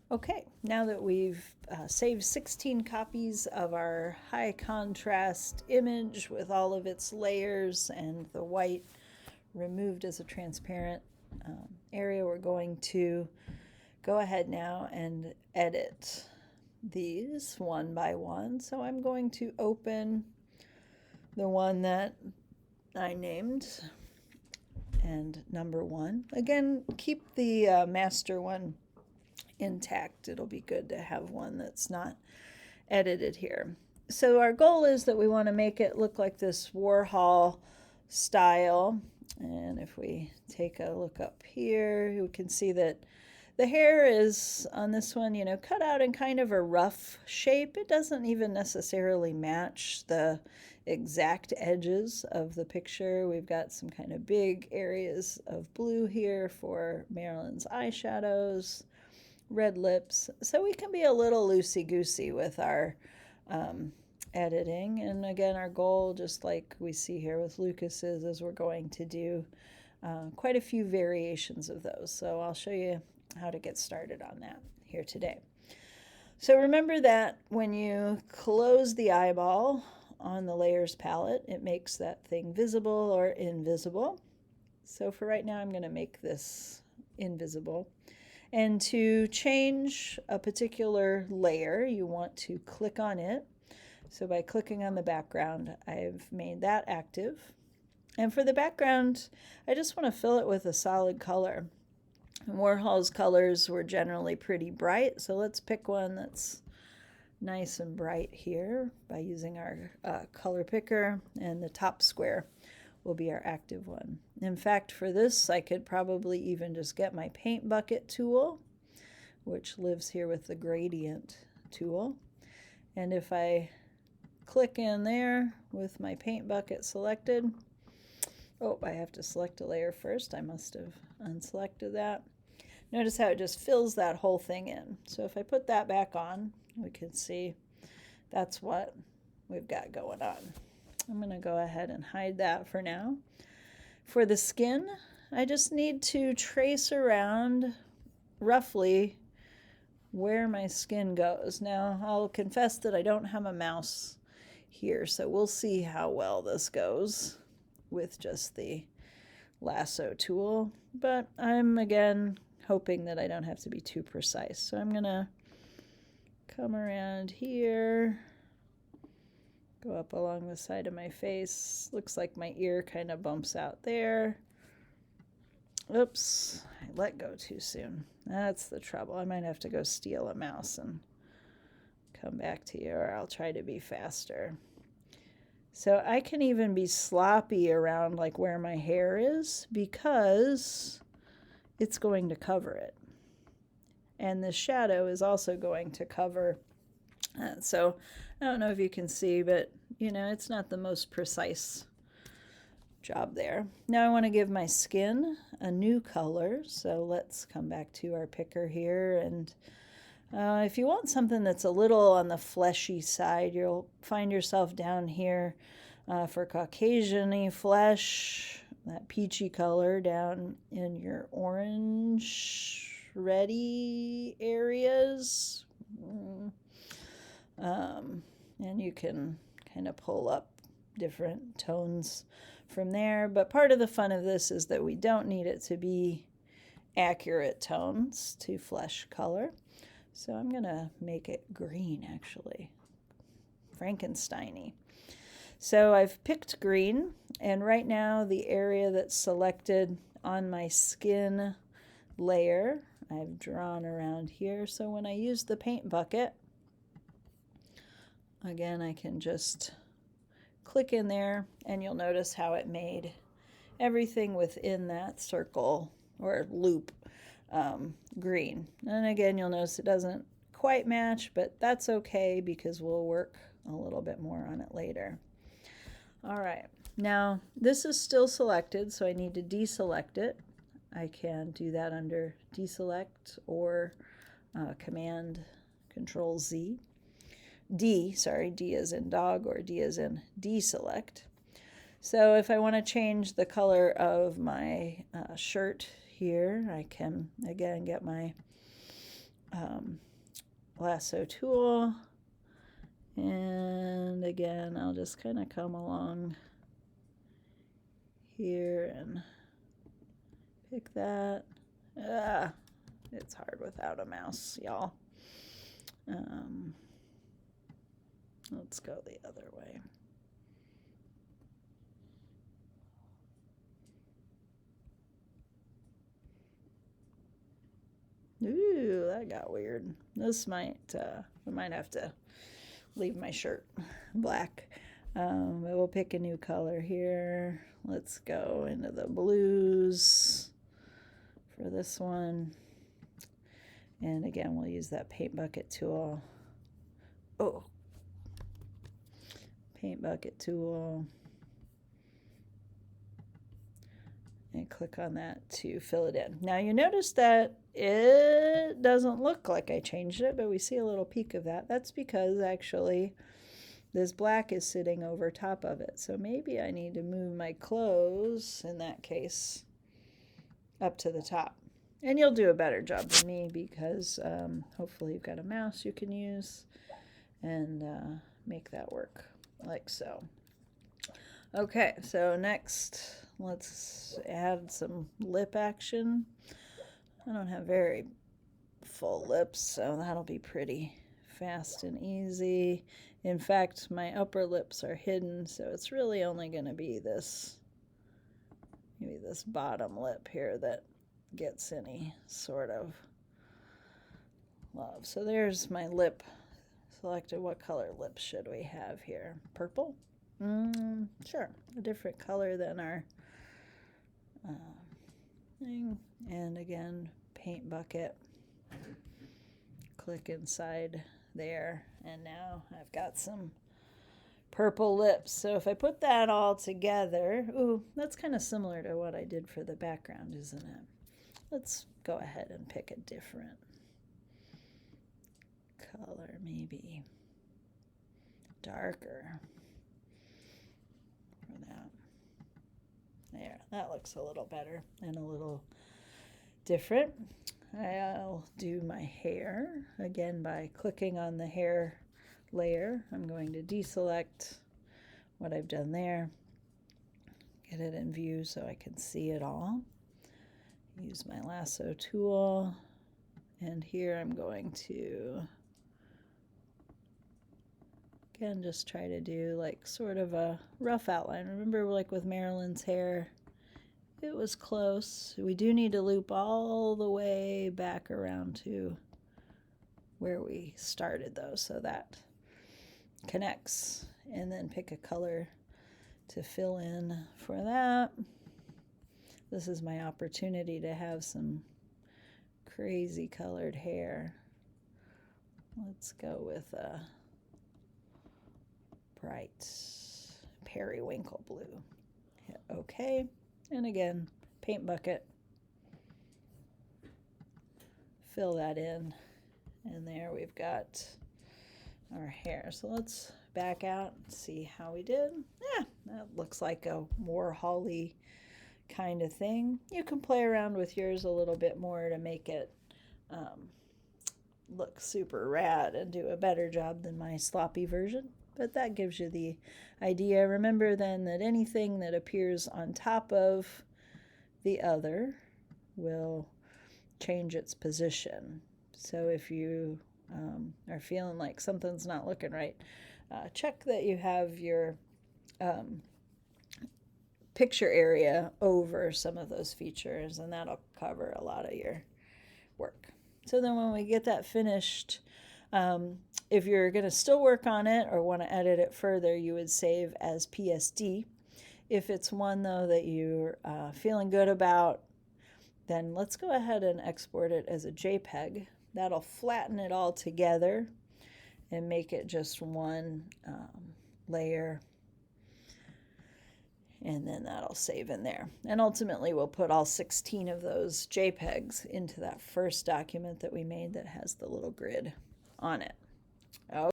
Okay, now that we've saved 16 copies of our high contrast image with all of its layers and the white removed as a transparent area, we're going to go ahead now and edit these one by one. So I'm going to open the one that I named and number 1. Again, keep the master one intact. It'll be good to have one that's not edited here. So our goal is that we want to make it look like this Warhol style. And if we take a look up here, you can see that the hair is on this one, cut out in kind of a rough shape. It doesn't even necessarily match the exact edges of the picture. We've got some kind of big areas of blue here for Marilyn's eyeshadows, red lips. So we can be a little loosey-goosey with our editing. And again, our goal, just like we see here with Lucas's, is we're going to do quite a few variations of those. So I'll show you how to get started on that here today. So remember that when you close the eyeball on the layers palette, it makes that thing visible or invisible. So for right now, I'm going to make this invisible. And to change a particular layer, you want to click on it. So by clicking on the background, I've made that active. And for the background, I just want to fill it with a solid color. Warhol's colors were generally pretty bright, so let's pick one that's nice and bright here by using our color picker, and the top square will be our active one. In fact, for this, I could probably even just get my paint bucket tool, which lives here with the gradient tool. And if I click in there with my paint bucket selected, oh, I have to select a layer first. I must have unselected that. Notice how it just fills that whole thing in. So if I put that back on, we can see that's what we've got going on. I'm going to go ahead and hide that for now. For the skin, I just need to trace around roughly where my skin goes. Now, I'll confess that I don't have a mouse here, so we'll see how well this goes with just the lasso tool. But I'm, again, hoping that I don't have to be too precise. So I'm going to come around here, go up along the side of my face. Looks like my ear kind of bumps out there. Oops, I let go too soon. That's the trouble. I might have to go steal a mouse and come back to you, or I'll try to be faster. So I can even be sloppy around like where my hair is because it's going to cover it. And the shadow is also going to cover. So I don't know if you can see, but it's not the most precise job there. Now I want to give my skin a new color. So let's come back to our picker here. And if you want something that's a little on the fleshy side, you'll find yourself down here for Caucasian-y flesh, that peachy color down in your orange, reddy areas. And you can kind of pull up different tones from there. But part of the fun of this is that we don't need it to be accurate tones to flesh color. So I'm going to make it green, actually. Frankenstein-y. So I've picked green, and right now the area that's selected on my skin layer, I've drawn around here. So when I use the paint bucket, again, I can just click in there, and you'll notice how it made everything within that circle or loop green. And again, you'll notice it doesn't quite match, but that's okay because we'll work a little bit more on it later. All right, now this is still selected, so I need to deselect it. I can do that under deselect or Command Control Z. D as in dog, or D as in deselect. So if I want to change the color of my shirt here, I can again get my lasso tool. And again, I'll just kind of come along here and pick that. It's hard without a mouse, y'all. Let's go the other way. Ooh, that got weird. This might, I might have to leave my shirt black. But we'll pick a new color here. Let's go into the blues for this one. And again, we'll use that paint bucket tool. Oh, paint bucket tool. And click on that to fill it in. Now you notice that it doesn't look like I changed it, but we see a little peak of that. That's because actually this black is sitting over top of it. So maybe I need to move my clothes, in that case, up to the top. And you'll do a better job than me because hopefully you've got a mouse you can use and make that work like so. Okay, so next let's add some lip action. I don't have very full lips, so that'll be pretty fast and easy. In fact, my upper lips are hidden, so it's really only going to be this, maybe this bottom lip here that gets any sort of love. So there's my lip selected. What color lips should we have here? Purple? Sure, a different color than our thing. And again, paint bucket. Click inside there, and now I've got some purple lips. So if I put that all together, ooh, that's kind of similar to what I did for the background, isn't it? Let's go ahead and pick a different color, maybe darker for that. There, that looks a little better and a little different. I'll do my hair again by clicking on the hair layer. I'm going to deselect what I've done there, get it in view so I can see it all. Use my lasso tool, and here I'm going to again just try to do like sort of a rough outline. Remember, like with Marilyn's hair, it was close. We do need to loop all the way back around to where we started though, so that connects. And then pick a color to fill in for that. This is my opportunity to have some crazy colored hair. Let's go with a bright periwinkle blue. Hit OK. And again, paint bucket. Fill that in. And there we've got our hair. So let's back out and see how we did. Yeah, that looks like a Warhol-y kind of thing. You can play around with yours a little bit more to make it look super rad and do a better job than my sloppy version. But that gives you the idea. Remember then that anything that appears on top of the other will change its position. So if you are feeling like something's not looking right, check that you have your picture area over some of those features, and that'll cover a lot of your work. So then when we get that finished, if you're going to still work on it or want to edit it further, you would save as PSD. If it's one, though, that you're feeling good about, then let's go ahead and export it as a JPEG. That'll flatten it all together and make it just one layer. And then that'll save in there. And ultimately, we'll put all 16 of those JPEGs into that first document that we made that has the little grid on it.